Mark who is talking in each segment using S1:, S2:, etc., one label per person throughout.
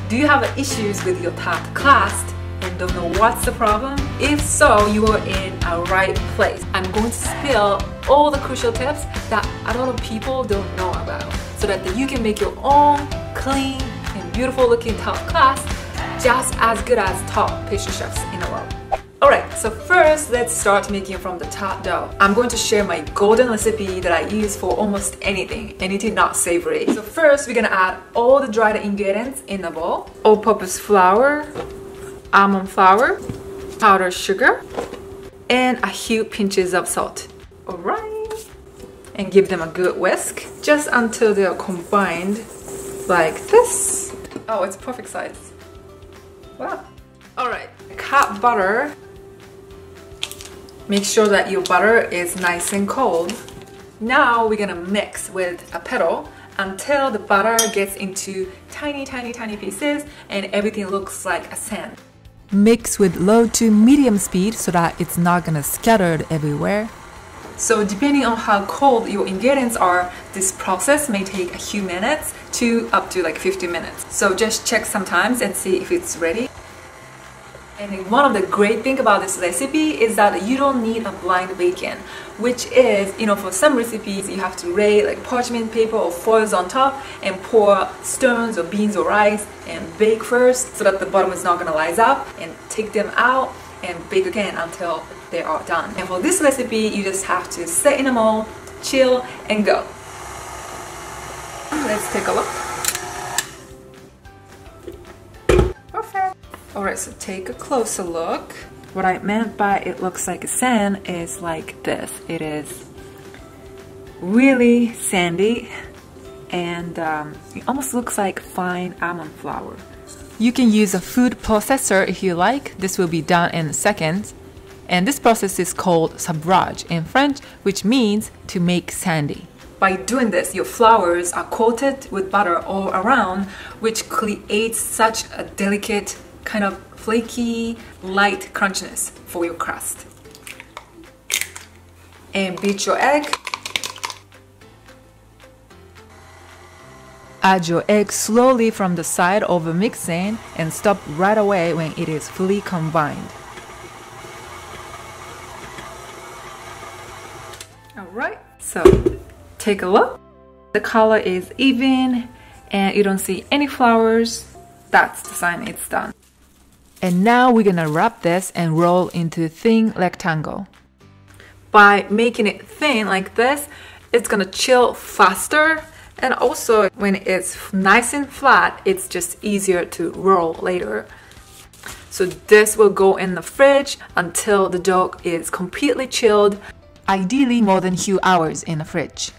S1: Do you have issues with your Tart Crust and don't know what's the problem? If so, you are in a right place. I'm going to spill all the crucial tips that a lot of people don't know about so that you can make your own clean and beautiful looking Tart Crust just as good as top pastry chefs in the world. Alright, so first let's start making from the tart dough. I'm going to share my golden recipe that I use for almost anything not savory. So first we're gonna add all the dried ingredients in a bowl. All-purpose flour, almond flour, powdered sugar, and a few pinches of salt. Alright, and give them a good whisk just until they are combined like this. Oh, it's perfect size. Wow. Alright, hot butter. Make sure that your butter is nice and cold. Now we're gonna mix with a pedal until the butter gets into tiny pieces and everything looks like a sand. Mix with low to medium speed so that it's not gonna scatter everywhere. So depending on how cold your ingredients are, this process may take a few minutes to up to like 50 minutes. So just check sometimes and see if it's ready. And one of the great things about this recipe is that you don't need a blind baking, which is, for some recipes you have to lay like parchment paper or foils on top and pour stones or beans or rice and bake first so that the bottom is not going to rise up, and take them out and bake again until they are done. And for this recipe you just have to set in a mold, chill and go. Let's take a look. Perfect. Alright, so take a closer look. What I meant by it looks like a sand is like this. It is really sandy and it almost looks like fine almond flour. You can use a food processor if you like. This will be done in seconds. And this process is called sabrage in French, which means to make sandy. By doing this, your flours are coated with butter all around, which creates such a delicate kind of flaky, light crunchiness for your crust. And beat your egg. Add your egg slowly from the side over mixing and stop right away when it is fully combined. Alright, so take a look. The color is even and you don't see any flowers. That's the sign it's done. And now we're gonna wrap this and roll into a thin rectangle. By making it thin like this, it's gonna chill faster, and also when it's nice and flat, it's just easier to roll later. So this will go in the fridge until the dough is completely chilled, ideally more than a few hours in the fridge.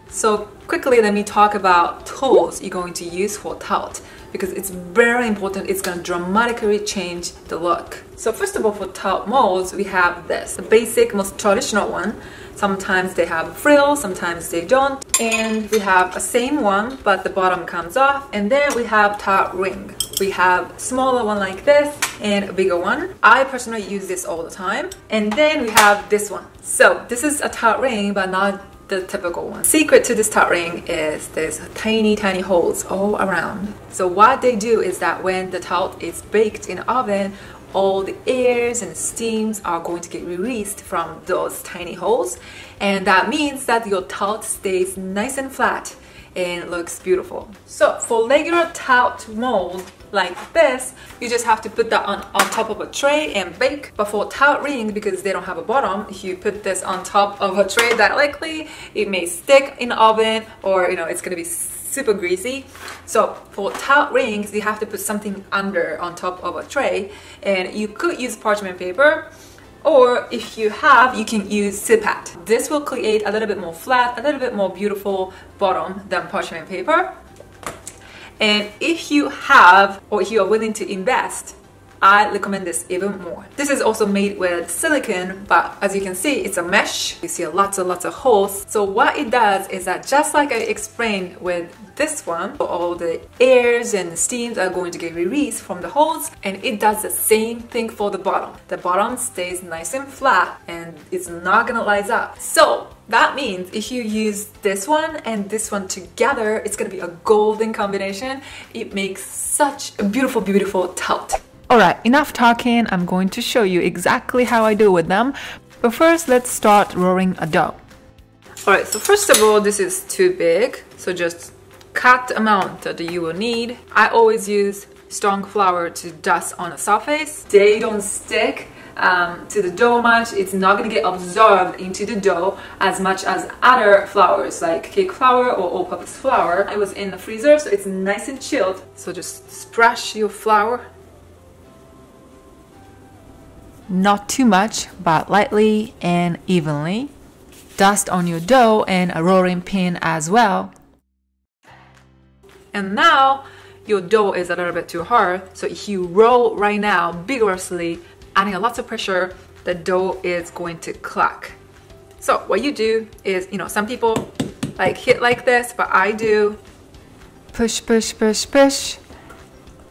S1: So quickly let me talk about tools you're going to use for tart, because it's very important. It's going to dramatically change the look. So first of all, for tart molds, we have this, the basic, most traditional one. Sometimes they have frills, sometimes they don't. And we have a same one, but the bottom comes off. And then we have tart ring. We have a smaller one like this and a bigger one. I personally use this all the time. And then we have this one. So this is a tart ring, but not the typical one. Secret to this tart ring is there's tiny holes all around. So what they do is that when the tart is baked in the oven, all the airs and steams are going to get released from those tiny holes, and that means that your tart stays nice and flat and looks beautiful. So for regular tart mold like this, you just have to put that on top of a tray and bake. But for tart ring, because they don't have a bottom, if you put this on top of a tray directly, it may stick in the oven, or it's gonna be super greasy. So for tart rings, you have to put something under on top of a tray, and you could use parchment paper, or if you have, you can use sipat. This will create a little bit more flat, a little bit more beautiful bottom than parchment paper. And if you have, or if you are willing to invest, I recommend this even more. This is also made with silicone, but as you can see, it's a mesh. You see lots of holes. So what it does is that, just like I explained with this one, all the airs and steams are going to get released from the holes, and it does the same thing for the bottom. The bottom stays nice and flat and it's not gonna rise up. So That means if you use this one and this one together, it's gonna be a golden combination. It makes such a beautiful, beautiful tart. Alright, enough talking. I'm going to show you exactly how I do with them. But first, let's start rolling a dough. Alright, so first of all, this is too big. So just cut the amount that you will need. I always use strong flour to dust on a surface. They don't stick to the dough much. It's not going to get absorbed into the dough as much as other flours like cake flour or all-purpose flour. It was in the freezer, so it's nice and chilled. So just splash your flour. Not too much, but lightly and evenly. Dust on your dough and a rolling pin as well. And now your dough is a little bit too hard, so if you roll right now vigorously, adding a lot of pressure, the dough is going to crack. So what you do is, some people like hit like this, but I do push, push, push, push.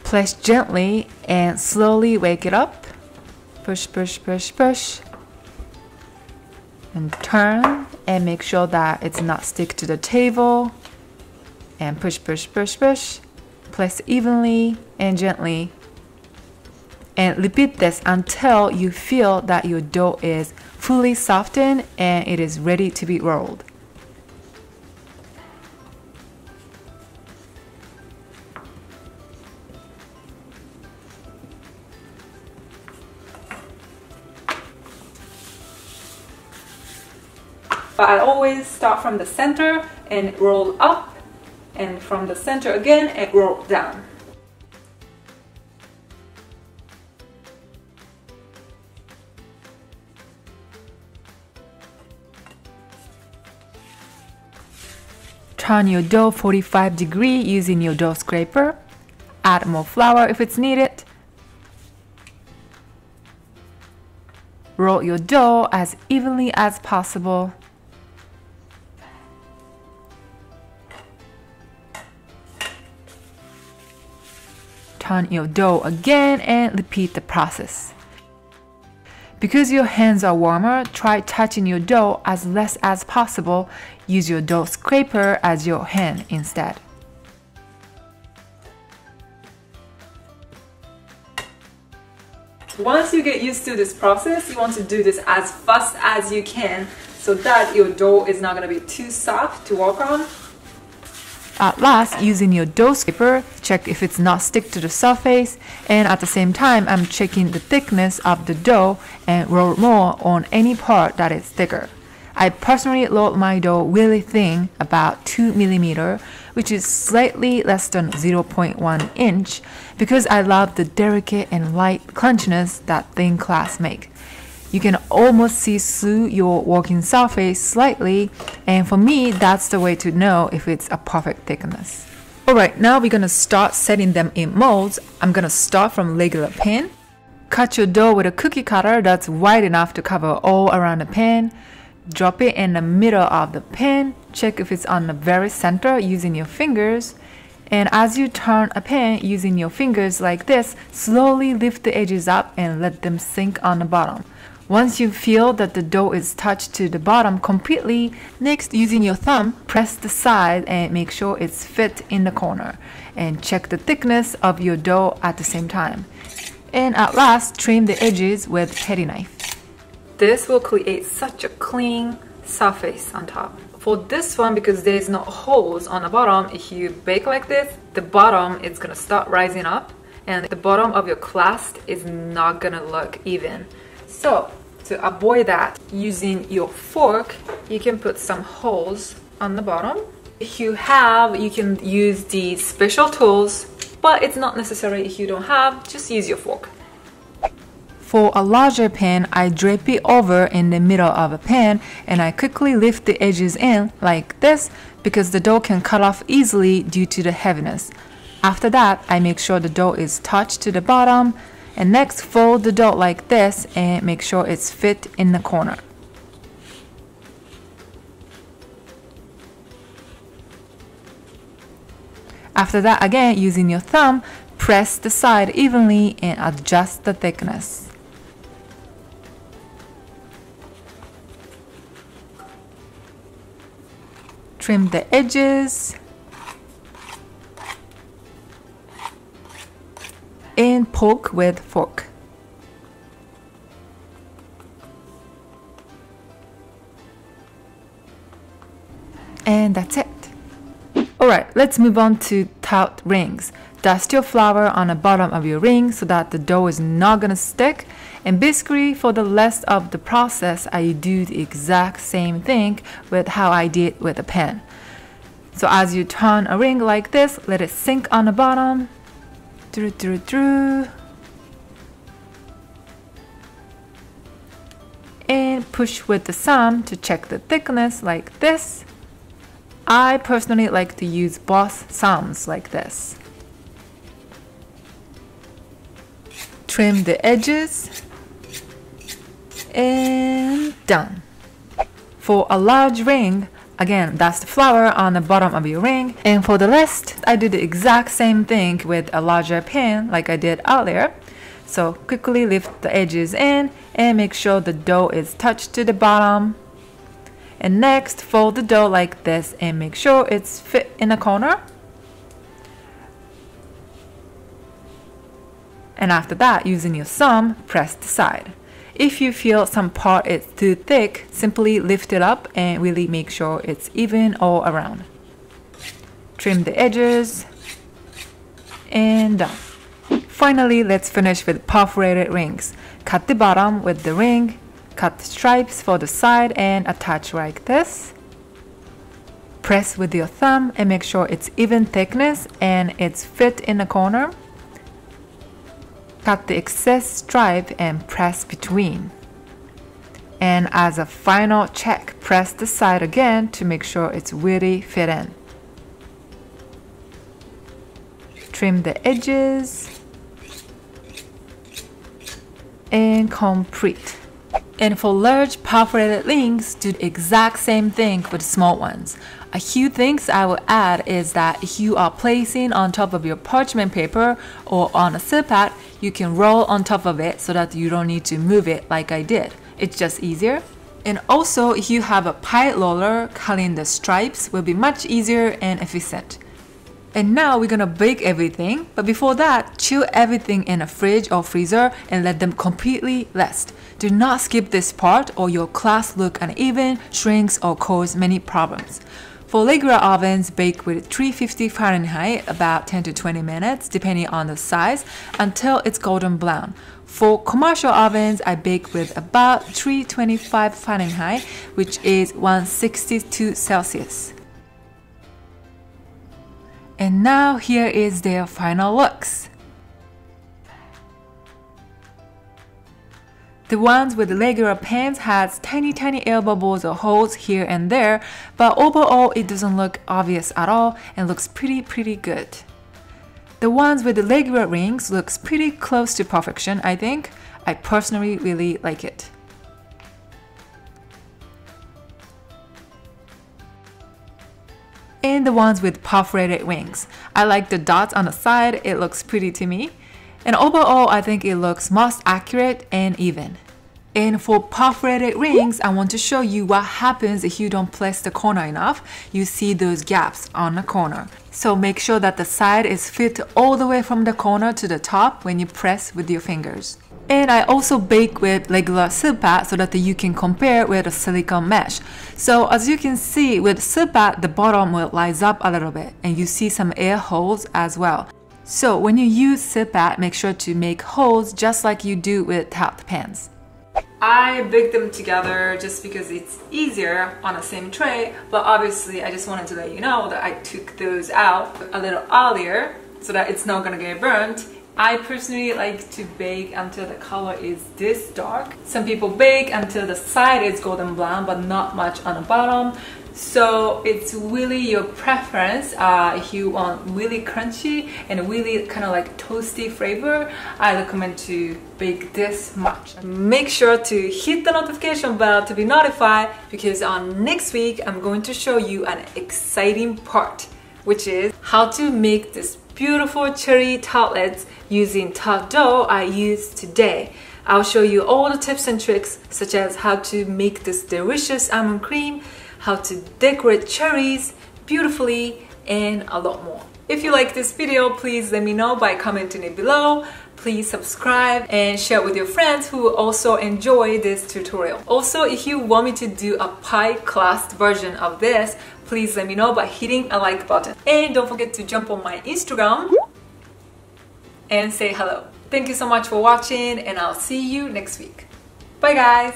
S1: Press gently and slowly wake it up. Push, push, push, push. And turn and make sure that it's not stick to the table. And push, push, push, push. Press evenly and gently. And repeat this until you feel that your dough is fully softened and it is ready to be rolled. But I always start from the center and roll up, and from the center again and roll down. Turn your dough 45 degrees using your dough scraper. Add more flour if it's needed. Roll your dough as evenly as possible. Turn your dough again and repeat the process. Because your hands are warmer, try touching your dough as less as possible. Use your dough scraper as your hand instead. Once you get used to this process, you want to do this as fast as you can so that your dough is not going to be too soft to work on. At last, using your dough scraper, check if it's not stick to the surface, and at the same time, I'm checking the thickness of the dough and roll more on any part that is thicker. I personally roll my dough really thin, about 2 mm, which is slightly less than 0.1 inch, because I love the delicate and light crunchiness that thin crust make. You can almost see through your working surface slightly, and for me, that's the way to know if it's a perfect thickness. Alright, now we're gonna start setting them in molds. I'm gonna start from regular pan. Cut your dough with a cookie cutter that's wide enough to cover all around the pan. Drop it in the middle of the pan. Check if it's on the very center using your fingers. And as you turn a pan using your fingers like this, slowly lift the edges up and let them sink on the bottom. Once you feel that the dough is touched to the bottom completely, next using your thumb, press the side and make sure it's fit in the corner. And check the thickness of your dough at the same time. And at last, trim the edges with a petty knife. This will create such a clean surface on top. For this one, because there's no holes on the bottom, if you bake like this, the bottom is gonna start rising up and the bottom of your crust is not gonna look even. So, to avoid that, using your fork, you can put some holes on the bottom. If you have, you can use these special tools, but it's not necessary if you don't have, just use your fork. For a larger pan, I drape it over in the middle of a pan and I quickly lift the edges in like this because the dough can cut off easily due to the heaviness. After that, I make sure the dough is touched to the bottom, and next fold the dough like this and make sure it's fit in the corner. After that, again, using your thumb, press the side evenly and adjust the thickness. Trim the edges. And poke with fork. And that's it. Alright, let's move on to tart rings. Dust your flour on the bottom of your ring so that the dough is not gonna stick. And basically for the rest of the process, I do the exact same thing with how I did with a pan. So as you turn a ring like this, let it sink on the bottom. And push with the thumb to check the thickness like this. I personally like to use both thumbs like this. Trim the edges. And done. For a large ring, again, dust flour on the bottom of your ring. And for the rest, I do the exact same thing with a larger pan like I did earlier. So quickly lift the edges in and make sure the dough is touched to the bottom. And next, fold the dough like this and make sure it's fit in a corner. And after that, using your thumb, press the side. If you feel some part is too thick, simply lift it up and really make sure it's even all around. Trim the edges. And done. Finally, let's finish with perforated rings. Cut the bottom with the ring. Cut the stripes for the side and attach like this. Press with your thumb and make sure it's even thickness and it's fit in the corner. Cut the excess stripe and press between. And as a final check, press the side again to make sure it's really fit in. Trim the edges. And complete. And for large perforated rings, do the exact same thing with small ones. A few things I will add is that if you are placing on top of your parchment paper or on a silk pad, you can roll on top of it so that you don't need to move it like I did. It's just easier. And also, if you have a pie roller, cutting the stripes will be much easier and efficient. And now we're gonna bake everything, but before that, chill everything in a fridge or freezer and let them completely rest. Do not skip this part or your class look uneven, shrinks or cause many problems. For regular ovens, bake with 350 Fahrenheit about 10 to 20 minutes depending on the size until it's golden brown. For commercial ovens, I bake with about 325 Fahrenheit, which is 162 Celsius. And now here is their final looks. The ones with regular pans has tiny air bubbles or holes here and there, but overall it doesn't look obvious at all and looks pretty good. The ones with the regular rings looks pretty close to perfection, I think. I personally really like it. And the ones with perforated rings. I like the dots on the side, it looks pretty to me. And overall, I think it looks most accurate and even. And for perforated rings, I want to show you what happens if you don't place the corner enough. You see those gaps on the corner. So make sure that the side is fit all the way from the corner to the top when you press with your fingers. And I also bake with regular silk pad so that you can compare with a silicone mesh. So as you can see with silk pad, the bottom will rise up a little bit and you see some air holes as well. So when you use silk pad, make sure to make holes just like you do with tart pans. I baked them together just because it's easier on the same tray, but obviously I just wanted to let you know that I took those out a little earlier so that it's not gonna get burnt. I personally like to bake until the color is this dark. Some people bake until the side is golden brown but not much on the bottom. So it's really your preference. If you want really crunchy and really kind of like toasty flavor, I recommend to bake this much. Make sure to hit the notification bell to be notified because on next week I'm going to show you an exciting part, which is how to make this beautiful cherry tartlets using tart dough I used today. I'll show you all the tips and tricks such as how to make this delicious almond cream, how to decorate cherries beautifully, and a lot more. If you like this video, please let me know by commenting it below. Please subscribe and share it with your friends who also enjoy this tutorial. Also, if you want me to do a pie crust version of this, please let me know by hitting a like button. And don't forget to jump on my Instagram and say hello. Thank you so much for watching, and I'll see you next week. Bye guys!